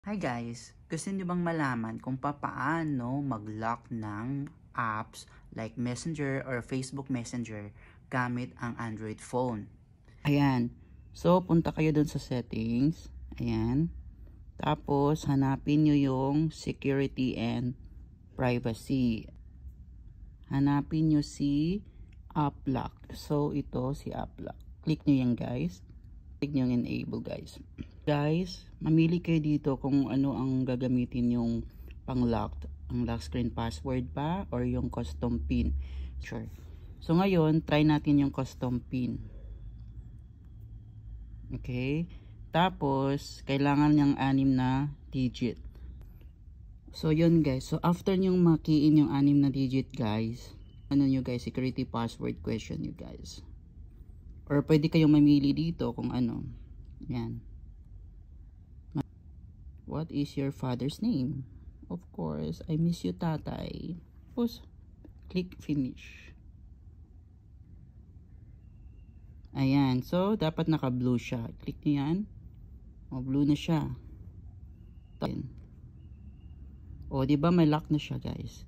Hi guys! Gusto niyo bang malaman kung paano mag-lock ng apps like Messenger or Facebook Messenger gamit ang Android phone? Ayan. So, punta kayo dun sa settings. Ayan. Tapos, hanapin nyo yung security and privacy. Hanapin nyo si App Lock. So, ito si App Lock. Click nyo yan guys. Click nyo yung enable guys. Guys, mamili kayo dito kung ano ang gagamitin yung pang-locked. Ang lock screen password pa or yung custom pin. Sure. So ngayon, try natin yung custom pin. Okay? Tapos, kailangan niyang 6 na digit. So yun guys. So after nyong makiin yung 6 na digit guys, ano nyo guys, security password question nyo guys. Or pwede kayong mamili dito kung ano. Yan. What is your father's name? Of course, I miss you, tatay. Tapos, click finish. Ayan. So, dapat naka-blue siya. Click nyo yan. O, blue na siya. O, diba may lock na siya, guys.